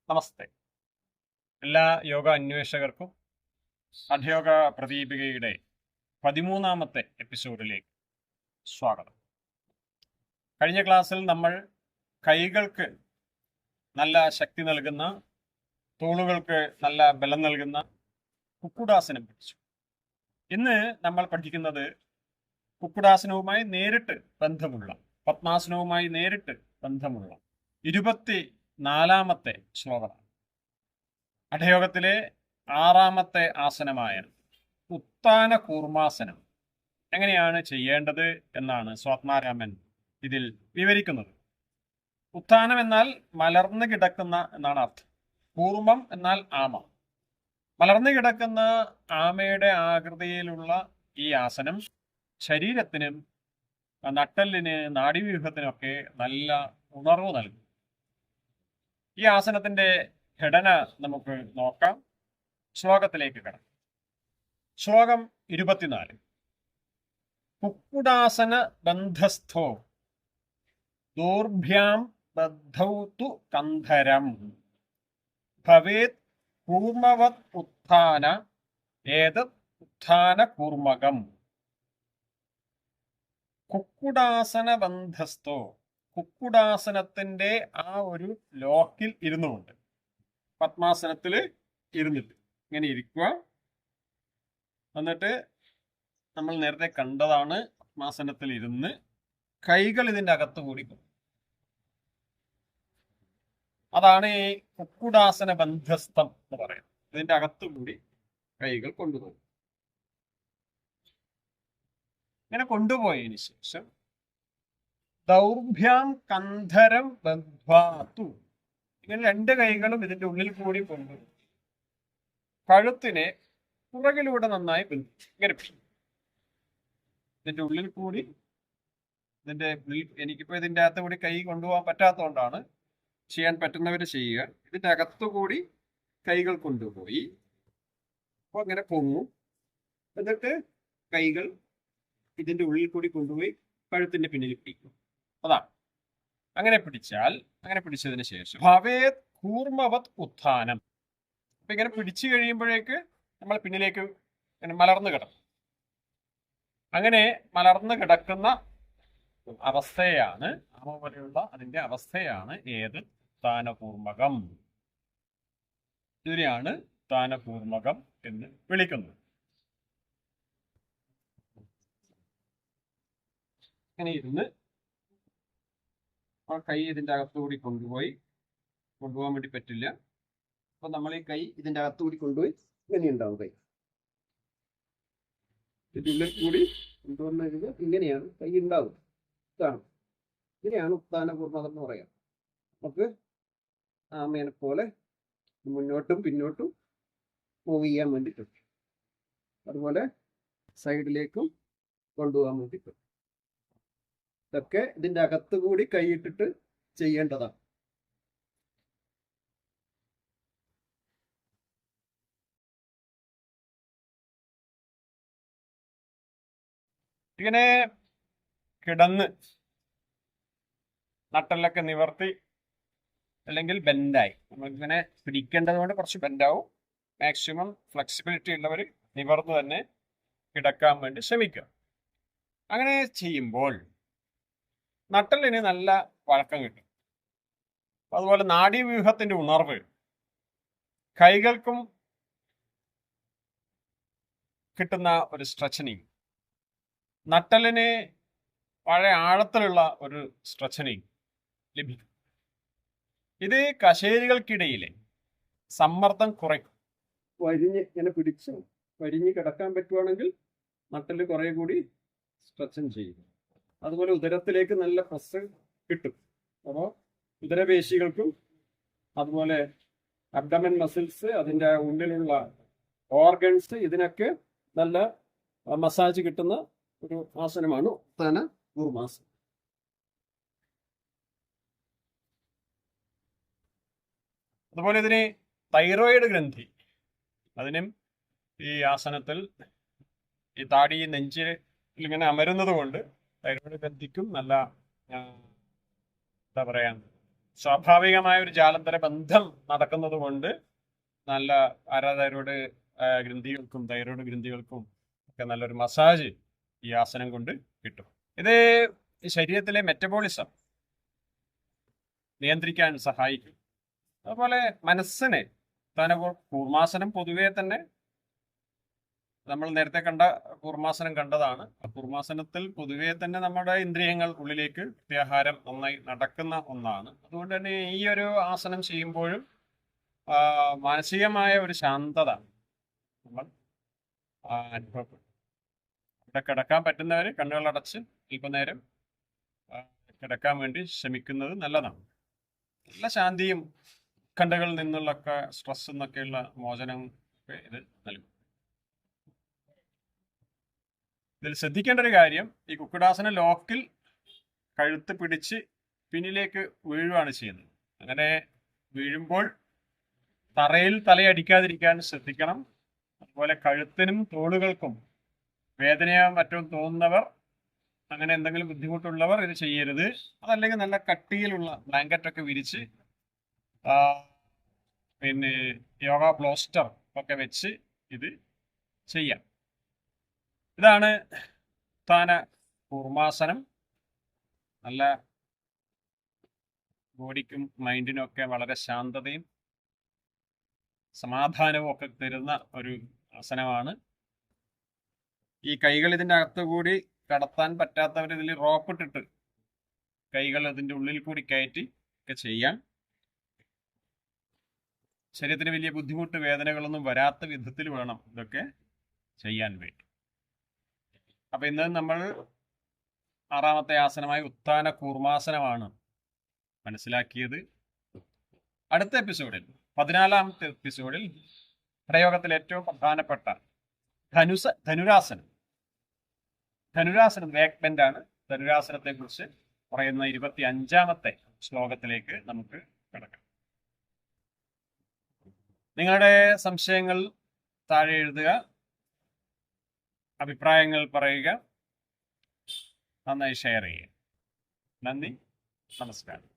നമസ്തേ. എല്ലാ യോഗ അന്വേഷകർക്കും ഹഠയോഗ പ്രദീപികയുടെ 13ാമത്തെ എപ്പിസോഡിലേക്ക് സ്വാഗതം. കഴിഞ്ഞ ക്ലാസ്സിൽ നമ്മൾ കൈകൾക്ക് നല്ല ശക്തി നൽകുന്ന, തോളുകൾക്ക് നല്ല ബലം നൽകുന്ന കുക്കുടാസനം പഠിച്ചു. ഇന്ന് നമ്മൾ പഠിക്കുന്നത് കുക്കുടാസനവുമായി നേരിട്ട് ബന്ധമുള്ള, പത്മാസനവുമായി നേരിട്ട് ബന്ധമുള്ള 24ാമത്തെ ശ്ലോകമാണ്. ഹഠയോഗത്തിലെ 6ാമത്തെ ആസനമായ ഉത്ഥാന കൂർമാസനം എങ്ങനെയാണ് ചെയ്യേണ്ടത് എന്നാണ് സ്വാത്മാരാമൻ ഇതിൽ വിവരിക്കുന്നത്. ഉത്ഥാനം എന്നാൽ മലർന്നു കിടക്കുന്ന എന്നാണ് അർത്ഥം. കൂർമ്മം എന്നാൽ ആമ. മലർന്നു കിടക്കുന്ന ആമയുടെ ആകൃതിയിലുള്ള ഈ ആസനം ശരീരത്തിനും നട്ടെല്ലിന്, നാഡീവ്യൂഹത്തിനൊക്കെ നല്ല ഉണർവ് നൽകും. ഈ ആസനത്തിന്റെ ഘടന നമുക്ക് നോക്കാം. ശ്ലോകത്തിലേക്ക് കടക്കാം. ശ്ലോകം 24. കുക്കുടാസന ബന്ധസ്ഥോ ദോർഭ്യാം ബദ്ധൗ തു കന്ധരം ഭവേത് കൂർമ്മവത് ഉത്ഥാന ഏതത് ഉത്ഥാന കൂർമ്മകം. കുക്കുടാസന ബന്ധസ്ഥോ, കുക്കുടാസനത്തിന്റെ ആ ഒരു ലോക്കിൽ ഇരുന്നുകൊണ്ട്, പത്മാസനത്തിൽ ഇരുന്നിട്ട് ഇങ്ങനെ ഇരിക്കുക. എന്നിട്ട് നമ്മൾ നേരത്തെ കണ്ടതാണ്, പത്മാസനത്തിൽ ഇരുന്ന് കൈകൾ ഇതിൻ്റെ അകത്ത് കൂടി പോകും. അതാണ് ഈ കുക്കുടാസന ബന്ധസ്ഥം എന്ന് പറയുന്നത്. ഇതിൻ്റെ അകത്ത് കൂടി കൈകൾ കൊണ്ടുപോകും. ഇങ്ങനെ കൊണ്ടുപോയതിന് ശേഷം ദൗർഭ്യാം കന്ധരം ബദ്ധ്വാതു, ഇങ്ങനെ രണ്ട് കൈകളും ഇതിന്റെ ഉള്ളിൽ കൂടി കൊണ്ടുപോകും. കഴുത്തിനെ പുറകിലൂടെ നന്നായി ബന്ധിച്ചു. ഇങ്ങനെ ഇതിന്റെ ഉള്ളിൽ കൂടി, എനിക്കിപ്പോ ഇതിന്റെ അകത്ത് കൂടി കൈ കൊണ്ടുപോകാൻ പറ്റാത്തതുകൊണ്ടാണ്, ചെയ്യാൻ പറ്റുന്നവര് ചെയ്യുക. ഇതിന്റെ അകത്തുകൂടി കൈകൾ കൊണ്ടുപോയി അപ്പൊ അങ്ങനെ പൊങ്ങും. എന്നിട്ട് കൈകൾ ഇതിന്റെ ഉള്ളിൽ കൂടി കൊണ്ടുപോയി കഴുത്തിന്റെ പിന്നിൽ പിടിക്കും. അതാണ്. അങ്ങനെ പിടിച്ചതിന് ശേഷം ഭവേത് കൂർമ്മവത് ഉത്ഥാനം. അപ്പൊ ഇങ്ങനെ പിടിച്ചു കഴിയുമ്പോഴേക്ക് നമ്മൾ പിന്നിലേക്ക് ഇങ്ങനെ മലർന്നു കിടക്കും. അങ്ങനെ മലർന്നു കിടക്കുന്ന അവസ്ഥയാണ്, ആമ പോലെയുള്ള അതിന്റെ അവസ്ഥയാണ് ഏത് ഉത്ഥാനപൂർമ്മകം. ഇതിനെയാണ് ഉത്ഥാനപൂർമ്മകം എന്ന് വിളിക്കുന്നത്. ഇങ്ങനെ ഇരുന്ന് ആ കൈ ഇതിന്റെ അകത്തുകൂടി കൊണ്ടുപോകാൻ വേണ്ടി പറ്റില്ല. അപ്പൊ നമ്മൾ ഈ കൈ ഇതിന്റെ അകത്തുകൂടി കൊണ്ടുപോയി ഇങ്ങനെ ഉണ്ടാവും. കൈ ഇതിന്റെ കൂടി കൊണ്ടുവന്നു കഴിഞ്ഞാൽ ഇങ്ങനെയാണ് കൈ ഉണ്ടാവും. ഇതാണ്, ഇങ്ങനെയാണ് ഉത്ഥാനപൂർമ്മകം എന്ന് പറയാം. നമുക്ക് ആമേനെ പോലെ മുന്നോട്ടും പിന്നോട്ടും മൂവ് ചെയ്യാൻ വേണ്ടിയിട്ടുണ്ട്. അതുപോലെ സൈഡിലേക്കും കൊണ്ടുപോകാൻ വേണ്ടിയിട്ടുണ്ട്. ഇതൊക്കെ ഇതിന്റെ അകത്ത് കൂടി കൈയിട്ടിട്ട് ചെയ്യേണ്ടതാണ്. ഇങ്ങനെ കിടന്ന് നട്ടെല്ലൊക്കെ നിവർത്തി, അല്ലെങ്കിൽ ബെൻഡായി, നമ്മളിങ്ങനെ പിടിക്കേണ്ടത് കൊണ്ട് കുറച്ച് ബെൻഡാവും. മാക്സിമം ഫ്ലെക്സിബിലിറ്റി ഉള്ളവർ നിവർന്ന് തന്നെ കിടക്കാൻ വേണ്ടി ശ്രമിക്കുക. അങ്ങനെ ചെയ്യുമ്പോൾ നട്ടെല്ലിന് നല്ല വഴക്കം കിട്ടും. അതുപോലെ നാഡീവ്യൂഹത്തിന്റെ ഉണർവ്, കൈകൾക്കും കിട്ടുന്ന ഒരു സ്ട്രെച്ചനിങ്, നട്ടെല്ലിന് വളരെ ആഴത്തിലുള്ള ഒരു സ്ട്രെച്ചനിങ് ലഭിക്കും. ഇത് കശേരികൾക്കിടയിലെ സമ്മർദ്ദം കുറയ്ക്കും. ഇങ്ങനെ വരിഞ്ഞ് കിടക്കാൻ പറ്റുവാണെങ്കിൽ നട്ടെല്ല് കുറെ കൂടി സ്ട്രെച്ചൻ ചെയ്യും. അതുപോലെ ഉദരത്തിലേക്ക് നല്ല പ്രസ് കിട്ടും. അപ്പോൾ ഉദരപേശികൾക്കും അതുപോലെ അബ്ഡമൻ മസിൽസ്, അതിൻ്റെ ഉള്ളിലുള്ള ഓർഗൻസ്, ഇതിനൊക്കെ നല്ല മസാജ് കിട്ടുന്ന ഒരു ആസനമാണ് ഉത്ഥാന കൂർമാസനം. അതുപോലെ ഇതിന് തൈറോയിഡ് ഗ്രന്ഥി, അതിനും ഈ ആസനത്തിൽ ഈ താടി നെഞ്ചിൽ ഇങ്ങനെ അമരുന്നത് കൊണ്ട് തൈറോയിഡ് ഗ്രന്ഥിക്കും നല്ല എന്താ പറയാ സ്വാഭാവികമായ ഒരു ജാലന്തര ബന്ധം നടക്കുന്നത് കൊണ്ട് നല്ല ആരാധകരോട് ഗ്രന്ഥികൾക്കും തൈറോയ്ഡ് ഗ്രന്ഥികൾക്കും ഒക്കെ നല്ലൊരു മസാജ് ഈ ആസനം കൊണ്ട് കിട്ടും. ഇത് ശരീരത്തിലെ മെറ്റബോളിസം നിയന്ത്രിക്കാൻ സഹായിക്കും. അതുപോലെ മനസ്സിനെ കൂർമാസനം പൊതുവേ തന്നെ നമ്മൾ നേരത്തെ കണ്ട കൂർമാസനം കണ്ടതാണ്. കൂർമാസനത്തിൽ പൊതുവേ തന്നെ നമ്മുടെ ഇന്ദ്രിയങ്ങൾ ഉള്ളിലേക്ക് പ്രത്യാഹാരം നന്നായി നടക്കുന്ന ഒന്നാണ്. അതുകൊണ്ട് തന്നെ ഈ ഒരു ആസനം ചെയ്യുമ്പോഴും മാനസികമായ ഒരു ശാന്തത നമ്മൾ അനുഭവപ്പെടും. ഇവിടെ കിടക്കാൻ പറ്റുന്നവർ കണ്ണുകളടച്ച് അല്പനേരം കിടക്കാൻ വേണ്ടി ശ്രമിക്കുന്നത് നല്ലതാണ്. നല്ല ശാന്തിയും കണ്ണുകളിൽ നിന്നുള്ളൊക്കെ സ്ട്രെസ് എന്നൊക്കെയുള്ള മോചനം ഒക്കെ ഇത് നൽകും. ഇതിൽ ശ്രദ്ധിക്കേണ്ട ഒരു കാര്യം, ഈ കുക്കുടാസന ലോക്കിൽ കഴുത്ത് പിടിച്ച് പിന്നിലേക്ക് വീഴുകയാണ് ചെയ്യുന്നത്. അങ്ങനെ വീഴുമ്പോൾ തറയിൽ തലയടിക്കാതിരിക്കാൻ ശ്രദ്ധിക്കണം. അതുപോലെ കഴുത്തിനും തോളുകൾക്കും വേദനയോ മറ്റോ തോന്നുന്നവർ, അങ്ങനെ എന്തെങ്കിലും ബുദ്ധിമുട്ടുള്ളവർ ഇത് ചെയ്യരുത്. അതല്ലെങ്കിൽ നല്ല കട്ടിയിലുള്ള ബ്ലാങ്കറ്റൊക്കെ വിരിച്ച് പിന്നെ യോഗ ബ്ലോസ്റ്റർ ഒക്കെ വെച്ച് ഇത് ചെയ്യാം. ഇതാണ് ഉത്ഥാന കൂർമാസനം. നല്ല ബോഡിക്കും മൈൻഡിനും ഒക്കെ വളരെ ശാന്തതയും സമാധാനവും ഒക്കെ തരുന്ന ഒരു ആസനമാണ്. ഈ കൈകൾ ഇതിൻ്റെ അകത്തുകൂടി കടത്താൻ പറ്റാത്തവർ ഇതിൽ റോപ്പ് ഇട്ടിട്ട് കൈകൾ അതിൻ്റെ ഉള്ളിൽ കൂടി കയറ്റി ഒക്കെ ചെയ്യാം. ശരീരത്തിന് വലിയ ബുദ്ധിമുട്ട് വേദനകളൊന്നും വരാത്ത വിധത്തിൽ വേണം ഇതൊക്കെ ചെയ്യാൻ വേണ്ടി. അപ്പൊ ഇന്ന് നമ്മൾ 6ാമത്തെ ആസനമായ ഉത്ഥാന കൂർമാസനമാണ് മനസ്സിലാക്കിയത്. അടുത്ത എപ്പിസോഡിൽ 14ാമത്തെ എപ്പിസോഡിൽ പ്രയോഗത്തിൽ ഏറ്റവും പ്രധാനപ്പെട്ട ധനുരാസനം ബാക്ക് ബെൻഡാണ്. ധനുരാസനത്തെ കുറിച്ച് പറയുന്ന 25ാമത്തെ ശ്ലോകത്തിലേക്ക് നമുക്ക് കിടക്കാം. നിങ്ങളുടെ സംശയങ്ങൾ താഴെ എഴുതുക, അഭിപ്രായങ്ങൾ പറയുക, നന്നായി ഷെയർ ചെയ്യുക. നന്ദി, നമസ്കാരം.